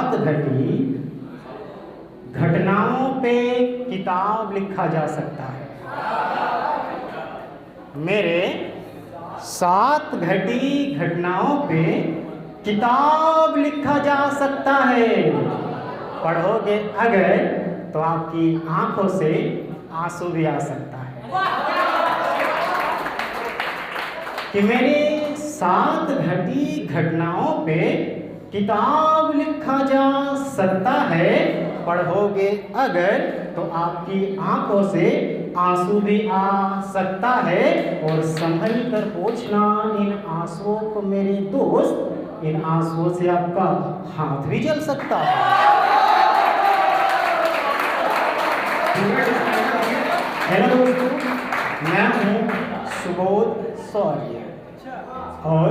सात घटी घटनाओं पे किताब लिखा जा सकता है। मेरे 7 घटी घटनाओं पे किताब लिखा जा सकता है। पढ़ोगे अगर तो आपकी आंखों से आंसू भी आ सकता है कि मेरे 7 घटी घटनाओं पे किताब लिखा जा सकता है। पढ़ोगे अगर तो आपकी आंखों से आंसू भी आ सकता है। और संभल कर पूछना इन आंसुओं को मेरे दोस्त, इन आंसुओं से आपका हाथ भी जल सकता है। हेलो दोस्तों, मैं हूँ सुबोध सौर्य और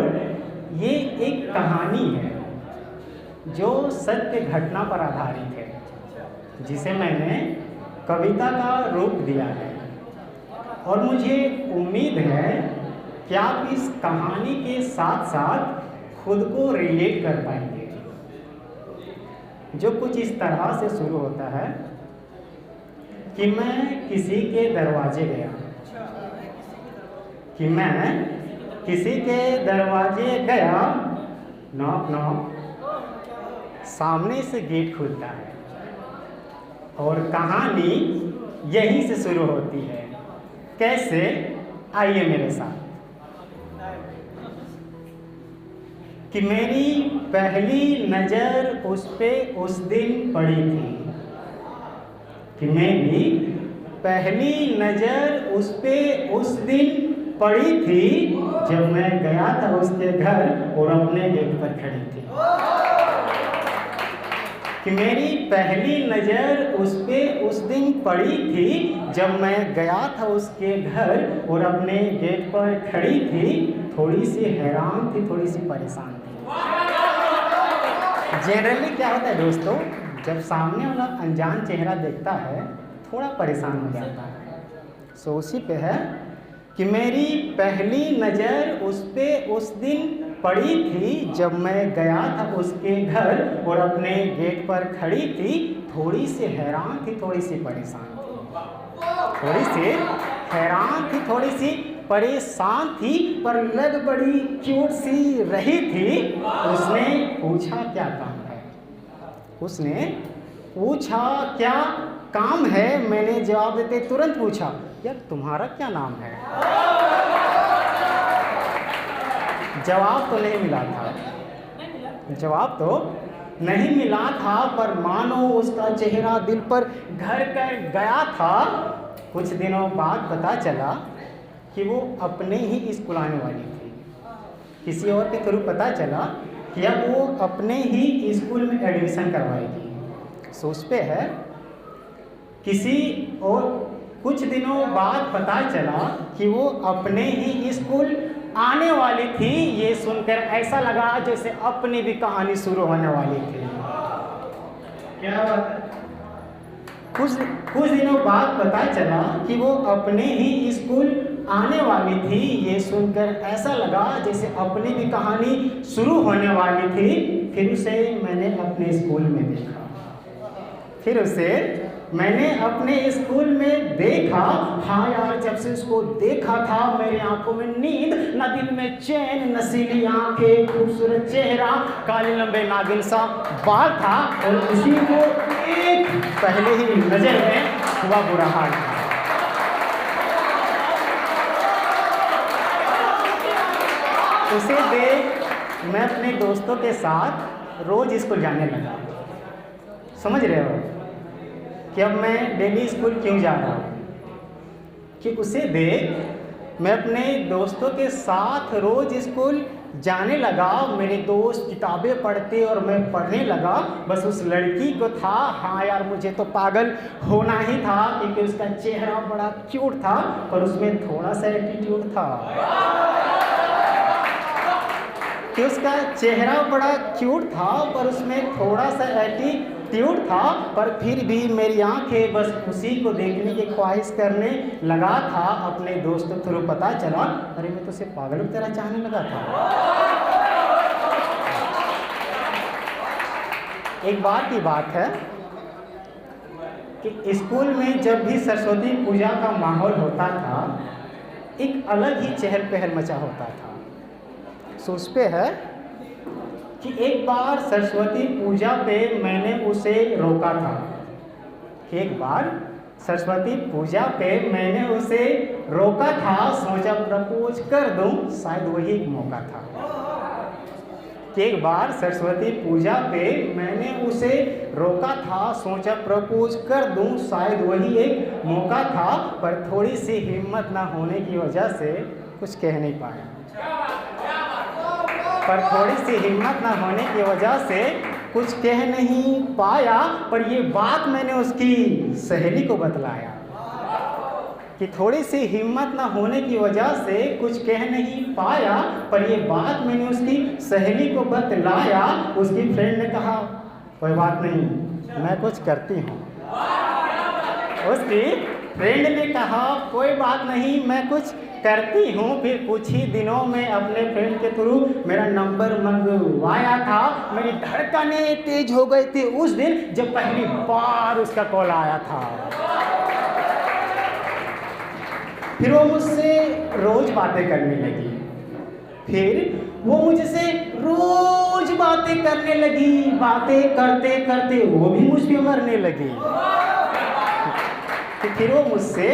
ये एक कहानी है जो सत्य घटना पर आधारित है, जिसे मैंने कविता का रूप दिया है। और मुझे उम्मीद है कि आप इस कहानी के साथ साथ खुद को रिलेट कर पाएंगे, जो कुछ इस तरह से शुरू होता है कि मैं किसी के दरवाजे गया, कि मैं किसी के दरवाजे गया, नॉक नॉक, सामने से गेट खुलता है और कहानी यहीं से शुरू होती है। कैसे? आइए मेरे साथ। कि मेरी पहली नज़र उस पे उस दिन पड़ी थी, कि मेरी पहली नज़र उस पे उस दिन पड़ी थी जब मैं गया था उसके घर और अपने गेट पर खड़ी थी। कि मेरी पहली नज़र उस पे उस दिन पड़ी थी जब मैं गया था उसके घर और अपने गेट पर खड़ी थी। थोड़ी सी हैरान थी, थोड़ी सी परेशान थी। जनरली क्या होता है दोस्तों, जब सामने वाला अनजान चेहरा देखता है थोड़ा परेशान हो जाता है। सो उसी पे है कि मेरी पहली नज़र उस पे उस दिन पड़ी थी जब मैं गया था उसके घर और अपने गेट पर खड़ी थी। थोड़ी सी हैरान थी, थोड़ी सी परेशान थी, थोड़ी सी हैरान थी, थोड़ी सी परेशान थी, पर लग बड़ी क्यूट सी रही थी। उसने पूछा क्या काम है, उसने पूछा क्या काम है। मैंने जवाब देते तुरंत पूछा, यार तुम्हारा क्या नाम है? जवाब तो नहीं मिला था, जवाब तो नहीं मिला था, पर मानो उसका चेहरा दिल पर घर कर गया था। कुछ दिनों बाद पता चला कि वो अपने ही स्कूल आने वाली थी। किसी और के थ्रू पता चला कि अब वो अपने ही स्कूल में एडमिशन करवाएगी। सो उस पे है किसी और। कुछ दिनों बाद पता चला कि वो अपने ही स्कूल आने वाली थी। ये सुनकर ऐसा लगा जैसे अपनी भी कहानी शुरू होने वाली थी। क्या बात है? कुछ दिनों बाद पता चला कि वो अपने ही स्कूल आने वाली थी। ये सुनकर ऐसा लगा जैसे अपनी भी कहानी शुरू होने वाली थी। फिर उसे मैंने अपने स्कूल में देखा, फिर उसे मैंने अपने स्कूल में देखा। हाँ यार, जब से उसको देखा था मेरी आंखों में नींद, न दिल में चैन, नसीली आंखें, खूबसूरत चेहरा, काले लंबे नागिन सा बाल था। और उसी को एक पहले ही नजर में हुआ बुरा हाल था। उसे देख मैं अपने दोस्तों के साथ रोज स्कूल जाने लगा। समझ रहे हो कि अब मैं डेली स्कूल क्यों जा रहा हूँ? कि उसे देख मैं अपने दोस्तों के साथ रोज स्कूल जाने लगा। मेरे दोस्त किताबें पढ़ते और मैं पढ़ने लगा। बस उस लड़की को था, हाँ यार मुझे तो पागल होना ही था, क्योंकि उसका चेहरा बड़ा क्यूट था पर उसमें थोड़ा सा एटीट्यूड था। कि उसका चेहरा बड़ा क्यूट था पर उसमें थोड़ा सा एटीट्यूड था, पर फिर भी मेरी आंखें बस उसी को देखने की ख्वाहिश करने लगा था। अपने दोस्तों थ्रू पता चला, अरे मैं तो उसे पागल की तरह चाहने लगा था। एक बार की बात है कि स्कूल में जब भी सरस्वती पूजा का माहौल होता था, एक अलग ही चहल पहल मचा होता था। सो उस पे है कि एक बार सरस्वती पूजा पे मैंने उसे रोका था। एक बार सरस्वती पूजा पे मैंने उसे रोका था, सोचा प्रपोज कर दूं, शायद वही एक मौका था। एक बार सरस्वती पूजा पे मैंने उसे रोका था, सोचा प्रपोज कर दूं, शायद वही एक मौका था। पर थोड़ी सी हिम्मत ना होने की वजह से कुछ कह नहीं पाया। पर थोड़ी सी हिम्मत ना होने की वजह से कुछ कह नहीं पाया। पर ये बात मैंने उसकी सहेली को बतलाया कि थोड़ी सी हिम्मत ना होने की वजह से कुछ कह नहीं पाया। पर ये बात मैंने उसकी सहेली को बतलाया। उसकी फ्रेंड ने कहा कोई बात नहीं, मैं कुछ करती हूँ। उसकी फ्रेंड ने कहा कोई बात नहीं, मैं कुछ करती हूँ। फिर कुछ ही दिनों में अपने फ्रेंड के थ्रू मेरा नंबर मंगवाया था। मेरी धड़कनें तेज हो गई थी उस दिन जब पहली बार उसका कॉल आया था। फिर वो मुझसे रोज बातें करने लगी। फिर वो मुझसे रोज बातें करने लगी। बातें करते करते वो भी मुझ पे मरने लगी। फिर वो मुझसे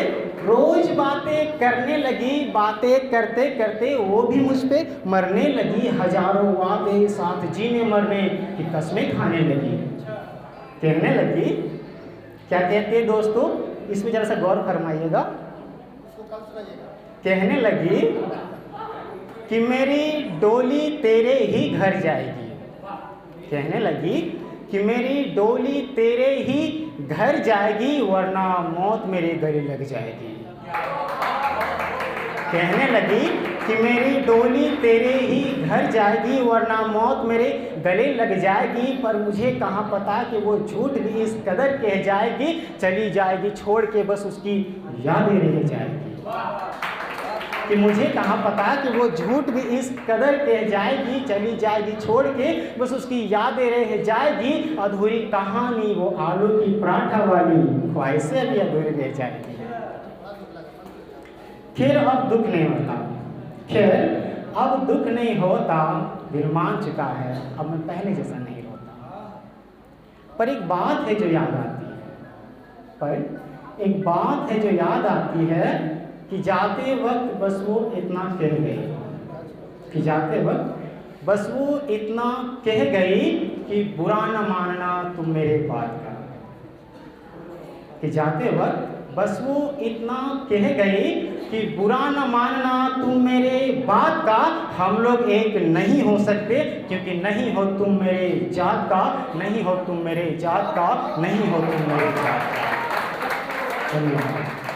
रोज बातें करने लगी। बातें करते करते वो भी मुझ पे मरने लगी। हजारों वादे साथ जीने मरने की कस्में खाने लगी। कहने लगी, क्या कहते हैं दोस्तों, इसमें जरा सा गौर फरमाइएगा। कहने लगी कि मेरी डोली तेरे ही घर जाएगी। कहने लगी कि मेरी डोली तेरे ही घर जाएगी, वरना मौत मेरे गले लग जाएगी। कहने लगी कि मेरी डोली तेरे ही घर जाएगी, वरना मौत मेरे गले लग जाएगी। पर मुझे कहाँ पता कि वो झूठ भी इस कदर कह जाएगी, चली जाएगी छोड़ के, बस उसकी यादें रह जाएगी। कि मुझे कहाँ पता कि वो झूठ भी इस कदर कह जाएगी, चली जाएगी छोड़ के, बस उसकी यादें रह जाएगी। अधूरी कहानी वो आलू की पराठा वाली ख्वाहिशें भी अधूरी रह जाएगी। खैर अब दुख नहीं होता, खैर अब दुख नहीं होता, दिल मान चुका है, अब मैं पहले जैसा नहीं रोता। पर एक बात है जो याद आती है, पर एक बात है जो याद आती है कि जाते वक्त बस वो इतना कह गई, कि जाते वक्त बस वो इतना कह गई कि बुरा न मानना तुम मेरे बात का। कि जाते वक्त बस वो इतना कह गई कि बुरा न मानना तुम मेरे बात का। हम लोग एक नहीं हो सकते, क्योंकि नहीं हो तुम मेरे जात का, नहीं हो तुम मेरे जात का, नहीं हो तुम मेरे जात का। धन्यवाद।